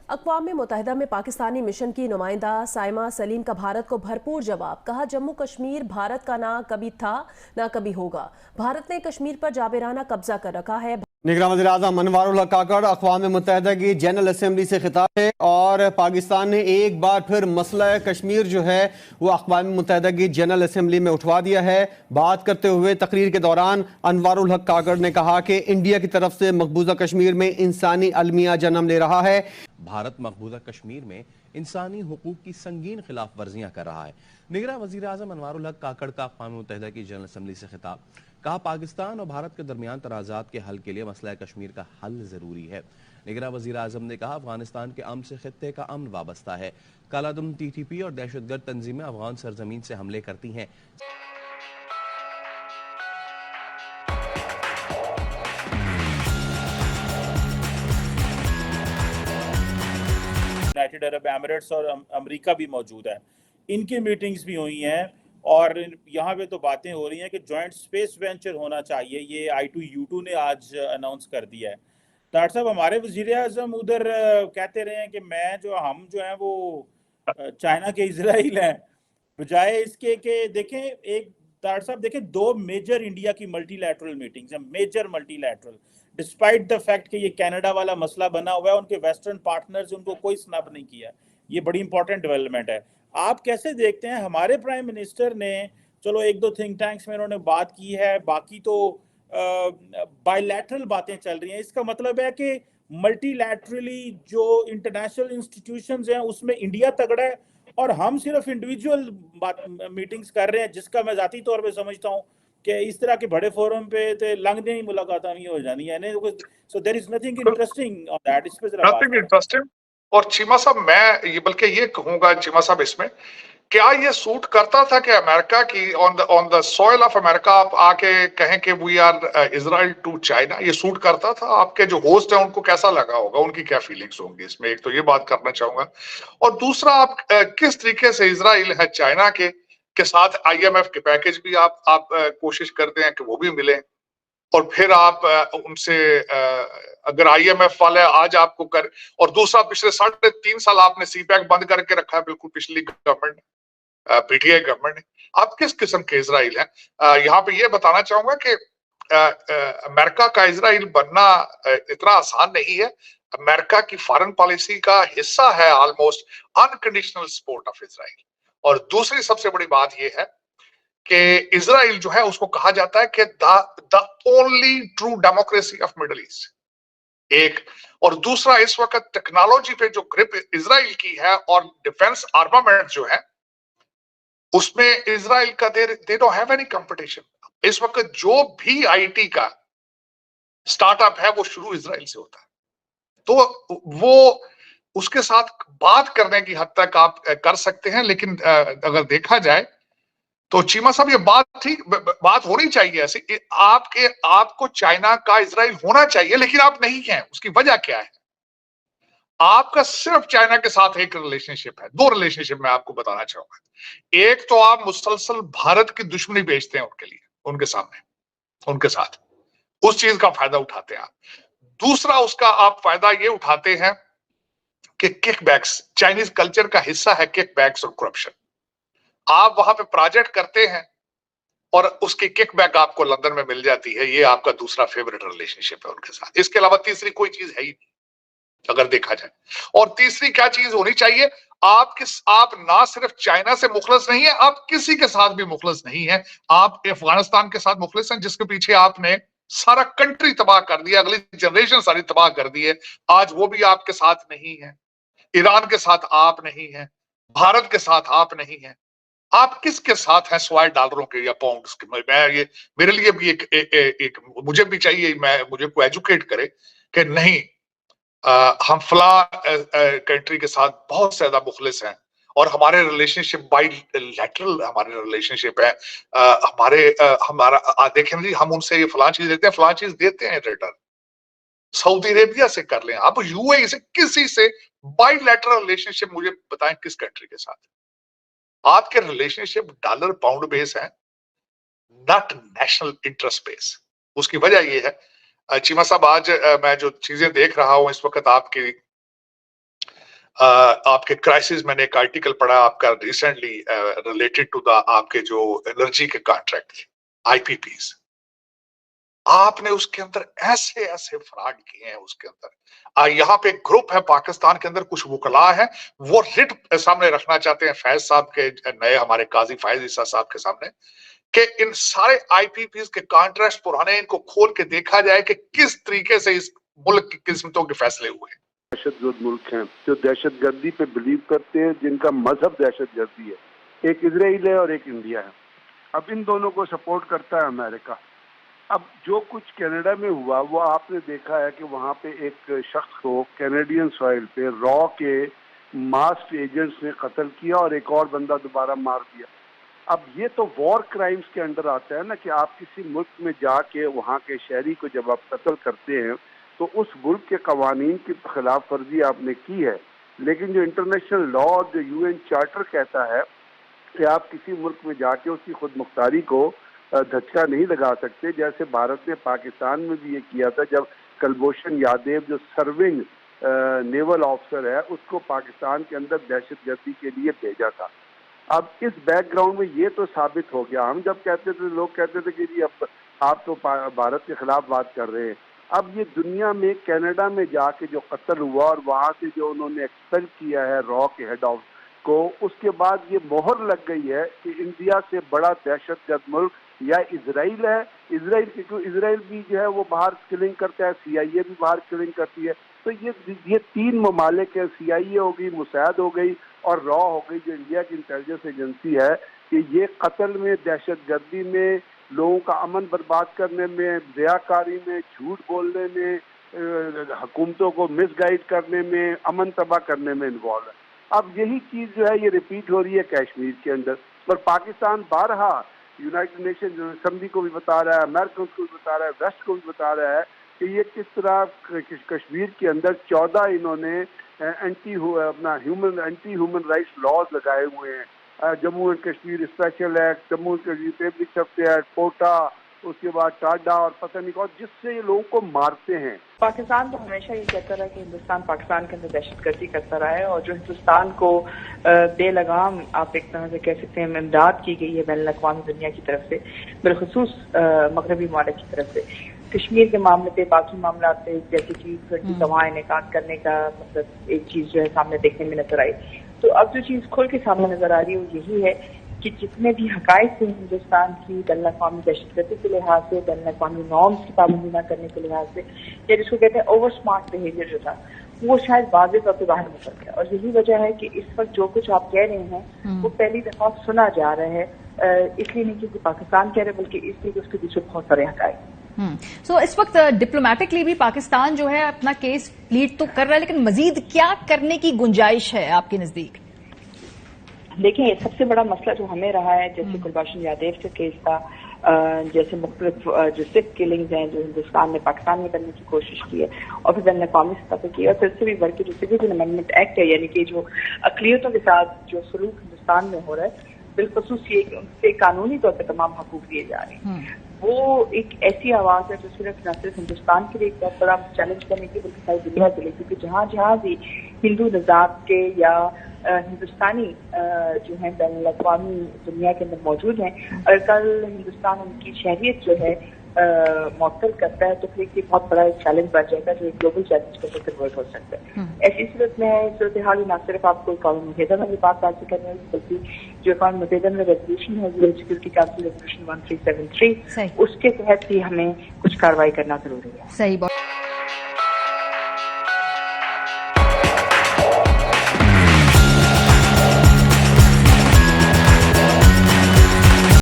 اقوام متحدہ میں پاکستانی مشن کی نمائندہ سائمہ سلیم کا بھارت کو بھرپور جواب، کہا جموں کشمیر بھارت کا نہ کبھی تھا نہ کبھی ہوگا، بھارت نے کشمیر پر جابرانہ قبضہ کر رکھا ہے۔ نگراں وزیر اعظم انوار الحق کاکڑ اقوام متحدہ کی جنرل اسمبلی سے خطاب ہے اور پاکستان نے ایک بار پھر مسئلہ کشمیر جو ہے وہ اقوام متحدہ کی جنرل اسمبلی میں اٹھوا دیا ہے۔ بات کرتے ہوئے تقریر کے دوران انوار الحق کاکڑ نے کہا کہ انڈیا کی طرف سے مقبوضہ کشمیر میں انسانی المیہ جنم لے رہا ہے۔ بھارت مقبوضہ کشمیر میں انسانی حقوق کی سنگین خلاف ورزیاں کر رہا ہے۔ نگراں وزیر اعظم انوار الحق کاکڑ کا اقوام متحدہ کی جنرل اسمبلی سے خطاب، کہا پاکستان اور بھارت کے درمیان تنازعات کے حل کے لیے مسئلہ کشمیر کا حل ضروری ہے۔ نگراں وزیر اعظم نے کہا افغانستان کے امن سے خطے کا امن وابستہ ہے۔ کالا دم ٹی ٹی پی اور دہشت گرد تنظیمیں افغان سرزمین سے حملے کرتی ہیں۔ یونائٹڈ عرب ایمریٹس اور امریکہ بھی موجود ہے، ان کی میٹنگز بھی ہوئی ہیں اور یہاں پہ تو باتیں ہو رہی ہیں کہ جوائنٹ سپیس وینچر ہونا چاہیے۔ یہ I2U2 نے آج اناؤنس کر دیا ہے۔ ڈاکٹر صاحب ہمارے وزیر اعظم ادھر کہتے رہے ہیں کہ ہم جو ہیں وہ چائنا کے اسرائیل ہیں، بجائے اس کے کہ دیکھیں ایک ڈاکٹر صاحب دیکھیں دو میجر انڈیا کی ملٹی لیٹرل میٹنگز ہیں، major multilateral, despite the fact کہ یہ کینیڈا والا مسئلہ بنا ہوا ہے، ان کے ویسٹرن پارٹنرز ان کو کوئی سنب نہیں کیا، یہ بڑی امپورٹنٹ ڈیولپمنٹ ہے۔ آپ کیسے دیکھتے ہیں ہمارے پرائم منسٹر نے چلو ایک دو تھنک ٹینکس میں انہوں نے بات کی ہے، باقی تو بائی لیٹرل باتیں چل رہی ہیں، اس کا مطلب ہے کہ ملٹی لیٹرلی جو انٹرنیشنل انسٹیٹیوشنز ہیں اس میں انڈیا تگڑا ہے اور ہم صرف انڈیویجول میٹنگز کر رہے ہیں، جس کا میں ذاتی طور پہ سمجھتا ہوں کہ اس طرح کے بڑے فورم پہ لنگ دیں ملاقاتیں نہیں ہو جانی ہے۔ So there is nothing interesting on that, اس پہ ذرا بات نتھنگ کریں۔ انٹرسٹنگ۔ اور چیمہ صاحب میں یہ بلکہ یہ کہوں گا چیمہ صاحب اس میں کیا یہ سوٹ کرتا تھا کہ امریکہ کی آن دا سوئل آف امریکہ آپ آ کے کہیں کہ we are Israel to China, یہ سوٹ کرتا تھا؟ آپ کے جو ہوسٹ ہیں ان کو کیسا لگا ہوگا، ان کی کیا فیلنگز ہوں گی اس میں؟ ایک تو یہ بات کرنا چاہوں گا، اور دوسرا آپ کس طریقے سے اسرائیل ہے چائنا کے ساتھ IMF کے پیکج بھی آپ کوشش کرتے ہیں کہ وہ بھی ملیں، اور پھر آپ ان سے اگر IMF والے آج آپ کو اور دوسرا پچھلے 3.5 سال آپ نے سی پیک بند کر کے رکھا ہے، بالکل پچھلی گورنمنٹ PTI گورنمنٹ نے۔ آپ کس قسم کے اسرائیل ہیں؟ یہاں پہ یہ بتانا چاہوں گا کہ امریکہ کا اسرائیل بننا اتنا آسان نہیں ہے۔ امریکہ کی فارن پالیسی کا حصہ ہے almost unconditional support of Israel. اور دوسری سب سے بڑی بات یہ ہے کہ اسرائیل جو ہے اس کو کہا جاتا ہے کہ the only true democracy of Middle East، ایک، اور دوسرا اس وقت ٹیکنالوجی پہ جو گرپ اسرائیل کی ہے اور ڈیفنس آرمامنٹ جو ہے اس میں اسرائیل کا they don't have any competition۔ اس وقت جو بھی IT کا سٹارٹ اپ ہے وہ شروع اسرائیل سے ہوتا ہے، تو وہ اس کے ساتھ بات کرنے کی حد تک آپ کر سکتے ہیں، لیکن اگر دیکھا جائے تو چیمہ صاحب یہ بات ہونی چاہیے ایسی، آپ کو چائنا کا اسرائیل ہونا چاہیے، لیکن آپ نہیں ہیں۔ اس کی وجہ کیا ہے؟ آپ کا صرف چائنا کے ساتھ ایک ریلیشن شپ ہے، دو ریلیشن شپ میں آپ کو بتانا چاہوں گا۔ ایک تو آپ مسلسل بھارت کی دشمنی بیچتے ہیں ان کے لیے، ان کے سامنے، ان کے ساتھ اس چیز کا فائدہ اٹھاتے ہیں آپ۔ دوسرا اس کا آپ فائدہ یہ اٹھاتے ہیں کہ کک بیکس، چائنیز کلچر کا حصہ ہے کک بیکس اور کرپشن۔ آپ وہاں پہ پروجیکٹ کرتے ہیں اور اس کی کک بیک آپ کو لندن میں مل جاتی ہے، یہ آپ کا دوسرا فیوریٹ ریلیشن شپ ہے ان کے ساتھ۔ اس کے علاوہ تیسری کوئی چیز ہے ہی نہیں اگر دیکھا جائے۔ اور تیسری کیا چیز ہونی چاہیے؟ آپ نہ صرف چائنا سے مخلص نہیں ہیں، آپ کسی کے ساتھ بھی مخلص نہیں ہیں۔ آپ افغانستان کے ساتھ مخلص ہیں جس کے پیچھے آپ نے سارا کنٹری تباہ کر دیا، اگلی جنریشن ساری تباہ کر دی ہے، آج وہ بھی آپ کے ساتھ نہیں ہے۔ ایران کے ساتھ آپ نہیں ہیں، بھارت کے ساتھ آپ نہیں ہیں، آپ کس کے ساتھ ہیں سوائے ڈالروں کے یا پاؤنڈز کے؟ میرے لیے بھی ایک مجھے بھی چاہیے مجھے کو ایجوکیٹ کرے کہ نہیں، ہم فلاں کنٹری کے ساتھ بہت زیادہ مخلص ہیں اور ہمارے ریلیشن شپ بائی لیٹرل ہمارے ریلیشن شپ ہے، ہمارا دیکھیں جی ہم ان سے یہ فلاں چیز دیتے ہیں، فلاں چیز دیتے ہیں ریٹرن۔ سعودی عربیہ سے کر لیں آپ، UAE سے، کسی سے بائی لیٹرل ریلیشن شپ مجھے بتائیں کس کنٹری کے ساتھ آپ کے ریلیشن شپ ڈالر پاؤنڈ بیس ہے، ناٹ نیشنل انٹرسٹ بیس۔ اس کی وجہ یہ ہے چیمہ صاحب، آج میں جو چیزیں دیکھ رہا ہوں اس وقت آپ کی آپ کے کرائسس میں نے ایک آرٹیکل پڑھا آپ کا ریسنٹلی ریلیٹڈ ٹو دا آپ کے جو انرجی کے کانٹریکٹ تھے IPPs، آپ نے اس کے اندر ایسے فراڈ کیے ہیں اس کے اندر. یہاں پہ ایک گروپ ہے پاکستان کے اندر، کچھ وکلاء ہیں، وہ رٹ سامنے رکھنا چاہتے ہیں فیض صاحب کے نئے ہمارے قاضی فائز عیسیٰ صاحب کے سامنے کہ ان سارے IPPs کے کانٹریکٹ پرانے ان کو کھول کے دیکھا جائے کہ کس طریقے سے اس ملک کی قسمتوں کے فیصلے ہوئے. دہشت گرد ملک ہیں جو دہشت گردی پہ بلیو کرتے ہیں، جن کا مذہب دہشت گردی ہے. ایک اسرائیل ہے اور ایک انڈیا ہے. اب ان دونوں کو سپورٹ کرتا ہے امریکہ. اب جو کچھ کینیڈا میں ہوا وہ آپ نے دیکھا ہے کہ وہاں پہ ایک شخص کو کینیڈین سوائل پہ را کے ماسک ایجنٹس نے قتل کیا اور ایک اور بندہ دوبارہ مار دیا. اب یہ تو وار کرائمز کے انڈر آتا ہے نا کہ آپ کسی ملک میں جا کے وہاں کے شہری کو جب آپ قتل کرتے ہیں تو اس ملک کے قوانین کی خلاف ورزی آپ نے کی ہے. لیکن جو انٹرنیشنل لا اور جو UN چارٹر کہتا ہے کہ آپ کسی ملک میں جا کے اس کی خود مختاری کو دھچکا نہیں لگا سکتے، جیسے بھارت نے پاکستان میں بھی یہ کیا تھا جب کلبھوشن یادیو جو سرونگ نیول آفیسر ہے اس کو پاکستان کے اندر دہشت گردی کے لیے بھیجا تھا. اب اس بیک گراؤنڈ میں یہ تو ثابت ہو گیا، ہم جب کہتے تھے لوگ کہتے تھے کہ جی اب آپ تو بھارت کے خلاف بات کر رہے ہیں. اب یہ دنیا میں کینیڈا میں جا کے جو قتل ہوا اور وہاں سے جو انہوں نے ایکسپیل کیا ہے را کے ہیڈ آف کو، اس کے بعد یہ مہر لگ گئی ہے کہ انڈیا سے بڑا دہشت گرد ملک یا اسرائیل ہے. اسرائیل بھی جو ہے وہ باہر کلنگ کرتا ہے، CIA بھی باہر کلنگ کرتی ہے. تو یہ تین ممالک ہیں، CIA ہو گئی، موساد ہو گئی اور را ہو گئی جو انڈیا کی انٹیلیجنس ایجنسی ہے، کہ یہ قتل میں، دہشت گردی میں، لوگوں کا امن برباد کرنے میں، ریاکاری میں، جھوٹ بولنے میں، حکومتوں کو مس گائیڈ کرنے میں، امن تباہ کرنے میں انوالو ہے. اب یہی چیز جو ہے یہ ریپیٹ ہو رہی ہے کشمیر کے اندر. اور پاکستان بارہا یونائٹڈ نیشن اسمبلی کو بھی بتا رہا ہے، امریکن کو بھی بتا رہا ہے، ویسٹ کو بھی بتا رہا ہے کہ یہ کس طرح کشمیر کے اندر 14 انہوں نے اینٹی ہیومن رائٹس لاز لگائے ہوئے ہیں. Jammu and Kashmir special act, Jammu and Kashmir public safety act, کوٹا، اس کے بعد ٹاڈا اور پتہ نہیں کون، جس سے یہ لوگوں کو مارتے ہیں. پاکستان تو ہمیشہ یہ کہتا رہا کہ ہندوستان پاکستان کے اندر دہشت گردی کرتا رہا ہے، اور جو ہندوستان کو بے لگام آپ ایک طرح سے کہہ سکتے ہیں امداد کی گئی ہے بین الاقوامی دنیا کی طرف سے، بالخصوص مغربی ممالک کی طرف سے. کشمیر کے معاملے پہ، باقی معاملات پہ جیسے G20 کا وہاں انعقاد کرنے کا مطلب ایک چیز جو ہے سامنے دیکھنے میں نظر آئی. تو اب جو چیز کھل کے سامنے نظر آ رہی ہے وہ یہی ہے کہ جتنے بھی حقائق تھے ہندوستان کی بین الاقوامی دہشت گردی کے لحاظ سے، بین الاقوامی نارمس کی پابندی نہ کرنے کے لحاظ سے، یا جس کو کہتے ہیں اوور اسمارٹ بہیویئر جو تھا، وہ شاید واضح طور پہ باہر نکل گیا. اور یہی وجہ ہے کہ اس وقت جو کچھ آپ کہہ رہے ہیں وہ پہلی دفعہ سنا جا رہا ہے، اس لیے نہیں کیونکہ پاکستان کہہ رہے بلکہ اس لیے کہ اس کے پیچھے بہت سارے حقائق. سو اس وقت ڈپلومیٹکلی بھی پاکستان جو ہے اپنا کیس پلیٹ تو کر رہا ہے، لیکن مزید کیا کرنے کی گنجائش ہے آپ کے نزدیک؟ دیکھیں، سب سے بڑا مسئلہ جو ہمیں رہا ہے، جیسے کلبھوشن یادیو کا کیس تھا، جیسے مختلف جو سکھ کلنگز ہیں جو ہندوستان نے پاکستان میں کرنے کی کوشش کی ہے اور پھر بین الاقوامی سطح پہ کی، اور پھر سے بھی بڑھ کے جو سٹیزن امینڈمنٹ ایکٹ ہے، یعنی کہ جو اقلیتوں کے ساتھ جو سلوک ہندوستان میں ہو رہا ہے، بالخصوص یہ کہ ان سے قانونی طور پہ تمام حقوق دیے جا رہے ہیں، وہ ایک ایسی آواز ہے جو صرف نہ صرف ہندوستان کے لیے ایک بہت بڑا چیلنج کرنے کی بلکہ ساری دنیا کے لیے، کیونکہ جہاں جہاں بھی ہندو نژاد کے یا ہندوستانی جو ہیں بین الاقوامی دنیا کے اندر موجود ہیں، اگر کل ہندوستان ان کی شہریت جو ہے معطل کرتا ہے تو پھر یہ بہت بڑا چیلنج بن جائے گا جو ایک گلوبل چیلنج کے طور کنورٹ ہو سکتا ہے. ایسی صورت میں صورتحال نہ صرف آپ کو اقوام متحدہ میں بات بازی کرنے ہوگی بلکہ جو اقوام متحدہ میں ریزولوشن ہے سیکورٹی کونسل ریزولوشن 1373 اس کے تحت بھی ہمیں کچھ کارروائی کرنا ضروری ہے. صحیح بات.